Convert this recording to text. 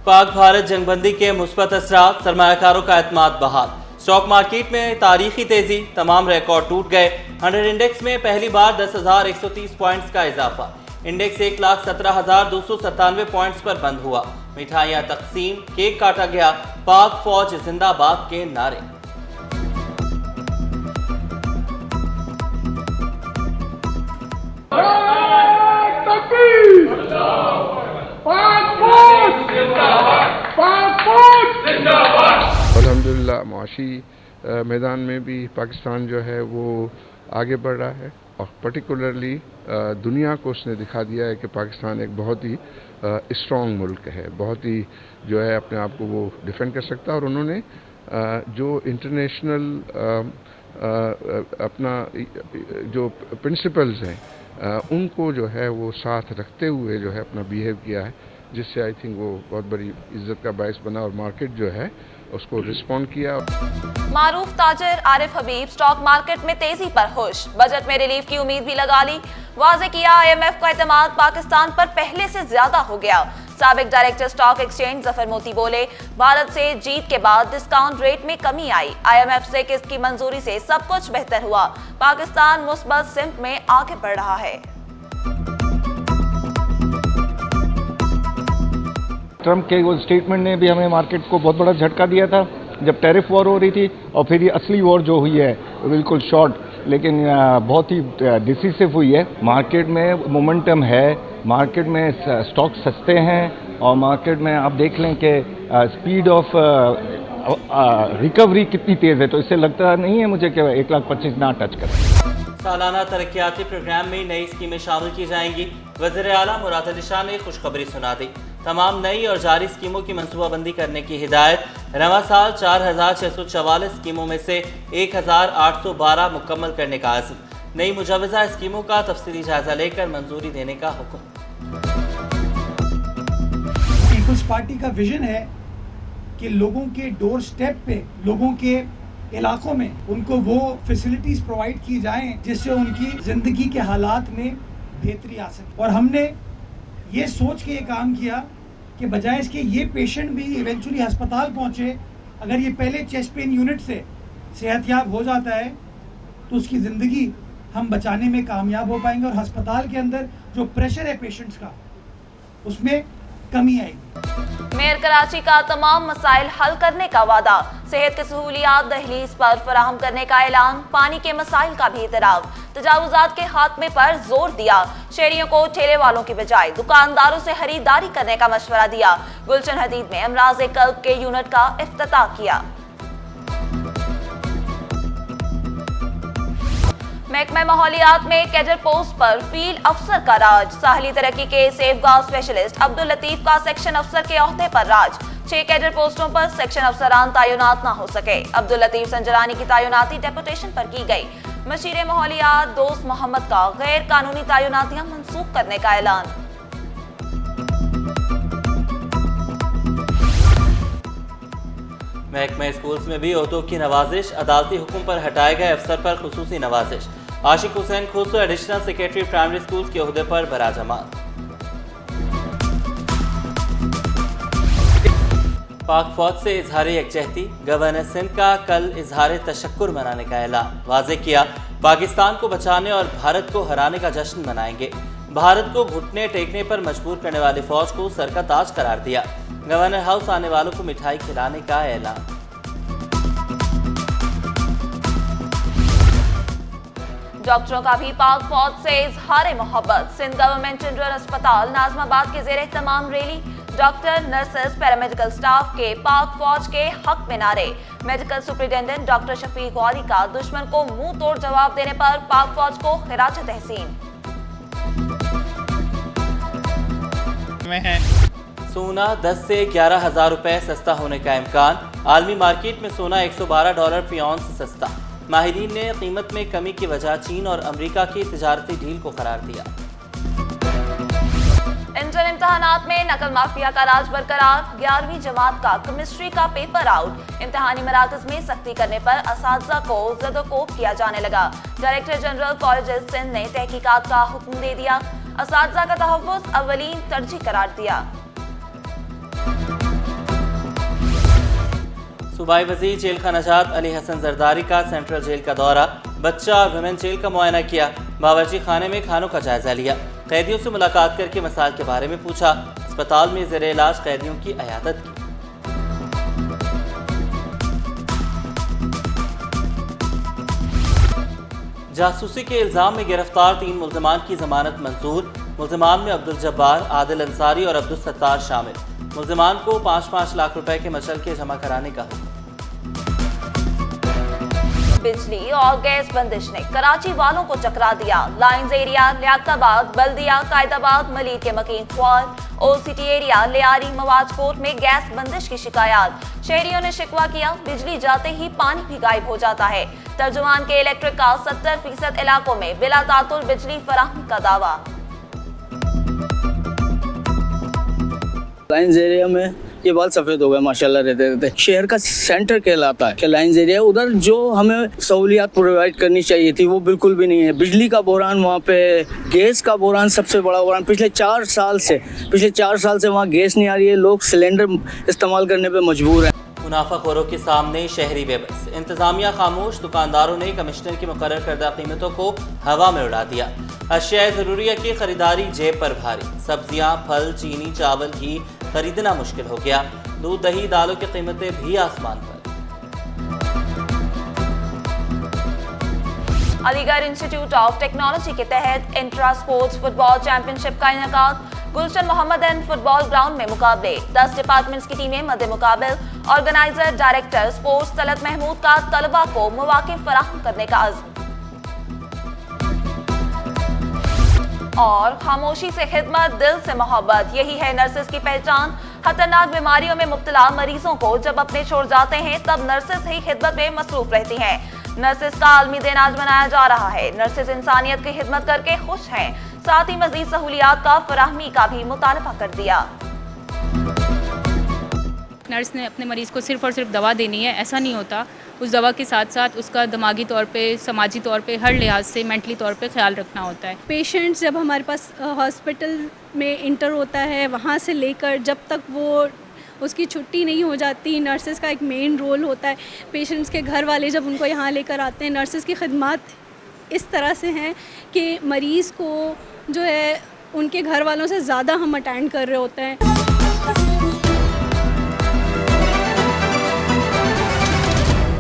पाक भारत जंगबंदी के मुस्बत असरात, सरमायाकारों का एतमाद बहाल। स्टॉक मार्केट में तारीखी तेजी, तमाम रिकॉर्ड टूट गए। 100 इंडेक्स में पहली बार 10,130 पॉइंट्स का इजाफा। इंडेक्स 1,17,297 पॉइंट्स पर बंद हुआ। मिठाइयां तकसीम, केक काटा गया। पाक फौज जिंदाबाद के नारे। अल्हम्दुलिल्लाह मुआशी मैदान में भी पाकिस्तान जो है वो आगे बढ़ रहा है और पर्टिकुलरली दुनिया को उसने दिखा दिया है कि पाकिस्तान एक बहुत ही स्ट्रॉन्ग मुल्क है, बहुत ही जो है अपने आप को वो डिफेंड कर सकता है। और उन्होंने जो इंटरनेशनल अपना जो प्रिंसिपल्स हैं उनको जो है वो साथ रखते हुए जो है अपना बिहेव किया है, जिससे आई थिंक वो बहुत बड़ी इज्जत का बायस बना और मार्केट जो है उसको रिस्पॉन्ड किया। मारूफ ताजिर आरिफ हबीब स्टॉक मार्केट में तेजी पर खुश, बजट में रिलीफ की उम्मीद भी लगा ली। वाज़े किया IMF का एतमाद पाकिस्तान पर पहले से ज्यादा हो गया। साबिक डायरेक्टर स्टॉक एक्सचेंज जफर मोती बोले, भारत से जीत के बाद डिस्काउंट रेट में कमी आई। IMF से किस्त की मंजूरी से सब कुछ बेहतर हुआ। पाकिस्तान मुस्बत सिमत में आगे बढ़ रहा है। ट्रंप के वो स्टेटमेंट ने भी हमें मार्केट को बहुत बड़ा झटका दिया था जब टैरिफ वॉर हो रही थी, और फिर ये असली वॉर जो हुई है बिल्कुल शॉर्ट लेकिन बहुत ही डिसिसिव हुई है। मार्केट में मोमेंटम है, मार्केट में स्टॉक सस्ते हैं और मार्केट में आप देख लें कि स्पीड ऑफ रिकवरी कितनी तेज़ है, तो इससे लगता नहीं है मुझे कि 1,25,000 ना टच करें। सालाना तरक्याती प्रोग्राम में नई स्कीमें शामिल की जाएंगी। वज़ीर आला मुराद अली शाह ने खुशखबरी सुना दी। तमाम नई और जारी स्कीमों की मनसूबाबंदी करने की हिदायत। रवा साल 4,644 स्कीमों में से 1,812 मुकम्मल करने का आज़म। नई मुजवज़ा स्कीमों का तफसीली जायजा लेकर मंजूरी देने का हुक्म। पीपल्स पार्टी का विजन है कि लोगों के डोर स्टेप पे, लोगों के इलाकों में उनको वो फैसिलिटीज प्रोवाइड की जाएं जिससे उनकी जिंदगी के हालात में बेहतरी आ सके। और हमने ये सोच के ये काम किया कि बजाय इसके ये पेशेंट भी इवेंचुअली अस्पताल पहुंचे, अगर ये पहले चेस्ट पेन यूनिट से सेहतयाब हो जाता है तो उसकी ज़िंदगी हम बचाने में कामयाब हो पाएंगे और अस्पताल के अंदर जो प्रेशर है पेशेंट्स का उसमें कमी आएगी। मेयर कराची का तमाम मसाइल हल करने का वादा। सेहत की सहूलियात दहलीज पर फराहम करने का ऐलान। पानी के मसाइल का भी इतराफ। तजावुजात के खात्मे पर जोर दिया। शहरियों को ठेले वालों की बजाय दुकानदारों से खरीदारी करने का मशवरा दिया। गुलशन हदीद में अमराज़े कल्ब के यूनिट का इफ्तिताह किया। महकमा माहौलियात में कैडर पोस्ट पर फील्ड अफसर का राज। साहली तरक्की के सेफगार्ड स्पेशलिस्ट अब्दुल लतीफ का सेक्शन अफसर के ओहदे पर राज। 6 कैडर पोस्टों पर सेक्शन अफसरान तायुनात न हो सके। अब्दुल लतीफ संजरानी की तायुनाती डेपुटेशन पर की गई। मशीर माहौलियात दोस्त मोहम्मद का गैर कानूनी तायुनातियां मनसूख करने का ऐलान। महकमा स्कूल्स में भी ओहदों की नवाजिश। अदालती हुक्म पर हटाए गए अफसर पर खुसूसी नवाजिश। Ashiq Hussain Khusro additional secretary primary schools के ओहदे पर बराजमान। पाक फौज से इजहार यकजहती। गवर्नर सिंध का कल इजहार तशक्कुर मनाने का ऐलान। वाज़े किया, पाकिस्तान को बचाने और भारत को हराने का जश्न मनाएंगे। भारत को घुटने टेकने पर मजबूर करने वाली फौज को सर का ताज करार दिया। गवर्नर हाउस आने वालों को मिठाई खिलाने का ऐलान। डॉक्टरों का भी पाक फौज से इजहार मोहब्बत। सिंध गवर्नमेंट जनरल अस्पताल नाजमाबाद के जेर तमाम रैली। डॉक्टर, नर्सेस, पैरामेडिकल स्टाफ के पाक फौज के हक में नारे। Medical superintendent doctor Shafiq Ghauri का दुश्मन को मुंह तोड़ जवाब देने पर पाक फौज को खिराज तहसीन। सोना 10 से 11,000 रुपए सस्ता होने का इम्कान। आलमी मार्केट में सोना $112 फी औंस सस्ता। माहिरीन ने कीमत में कमी की वजह चीन और अमेरिका की तिजारती डील को करार दिया। इंटर इम्तहानात में नकल माफिया का राज बरकरार। 11वीं जमात का केमिस्ट्री का पेपर आउट। इम्तहानी मराकज में सख्ती करने पर असातिज़ा को ज़दोकोब किया जाने लगा। डायरेक्टर जनरल कॉलेज सिंध ने तहकीकात का हुक्म दे दिया। असातिज़ा का तहफ़्फ़ुज़ अव्वलीन तरजीह करार दिया। सूबाई वज़ीर जेल का नजात अली हसन जरदारी का सेंट्रल जेल का दौरा, बच्चा और वुमेन जेल का मुआयना किया, बावर्ची खाने में खानों का जायजा लिया, कैदियों से मुलाकात करके मसाइल के बारे में पूछा, अस्पताल में ज़ेरे इलाज कैदियों की अयादत की। जासूसी के इल्ज़ाम में गिरफ्तार 3 मुल्ज़िमान की जमानत मंजूर। मुल्ज़िमान में अब्दुल जब्बार, आदिल अंसारी और अब्दुल सत्तार शामिल। मुल्ज़िमान को 5-5 लाख रुपए के मचलके जमा कराने का हुक्म। बिजली और गैस बंदिश ने कराची वालों को चकरा दिया। लाइंस एरिया, लियाकताबाद, बल्दिया, कायदाबाद, मलीर के मकीन ख्वाल, ओसीटी एरिया, लियारी, मवाजकोट में गैस बंदिश की शिकायत। शहरियों ने शिकवा किया, बिजली जाते ही पानी भी गायब हो जाता है। तर्जुमान के इलेक्ट्रिक का 70% इलाकों में बिला तातुल बिजली फराहमी का दावा। लाइंस एरिया में ये बाल सफ़ेद हो गए माशाल्लाह रहते रहते। शहर का सेंटर कहलाता है कि लाइंस एरिया, उधर जो हमें सहूलियात प्रोवाइड करनी चाहिए थी वो बिल्कुल भी नहीं है। बिजली का बहरान वहाँ पे, गैस का बहरान सबसे बड़ा बहरान। पिछले 4 साल से वहाँ गैस नहीं आ रही है, लोग सिलेंडर इस्तेमाल करने पर मजबूर हैं। मुनाफाखोरों के सामने शहरी बेबस, इंतजामिया खामोश, दुकानदारों ने कमिश्नर की मुकर्रर करदा कीमतों को हवा में उड़ा दिया। अशिया ज़रूरिया की खरीदारी जेब पर भारी, सब्जियां, फल, चीनी, चावल, घी खरीदना मुश्किल हो गया। दूध, दही, दालों की कीमतें भी आसमान पर। अलीगढ़ इंस्टीट्यूट ऑफ टेक्नोलॉजी के तहत इंट्रा स्पोर्ट्स फुटबॉल चैंपियनशिप का इनेकाद। Gulshan Mohammad and football ground में मुकाबले, 10 डिपार्टमेंट्स की टीमें मध्य मुकाबल। Organiser director sports Talat Mahmood का तलबा को मौके फराहम करने का अज़्म। और खामोशी से खिदमत, दिल से मोहब्बत, यही है नर्सेज की पहचान। खतरनाक बीमारियों में मुब्तला मरीजों को जब अपने छोड़ जाते हैं तब नर्सेज ही खिदमत में मसरूफ रहती हैं। नर्सेज का आलमी दिन आज मनाया जा रहा है। नर्सेज इंसानियत की खिदमत करके खुश हैं, साथ ही मजीद सहूलियात का फराहमी का भी मुतालबा कर दिया। नर्स ने अपने मरीज़ को सिर्फ़ और सिर्फ दवा देनी है, ऐसा नहीं होता। उस दवा के साथ साथ उसका दिमागी तौर पे, समाजी तौर पे, हर लिहाज से मेंटली तौर पे ख्याल रखना होता है। पेशेंट जब हमारे पास हॉस्पिटल में इंटर होता है, वहाँ से लेकर जब तक वो उसकी छुट्टी नहीं हो जाती, नर्सेज़ का एक मेन रोल होता है। पेशेंट्स के घर वाले जब उनको यहाँ लेकर आते हैं, नर्सेज़ की खिदमत इस तरह से हैं कि मरीज़ को जो है उनके घर वालों से ज़्यादा हम अटेंड कर रहे होते हैं।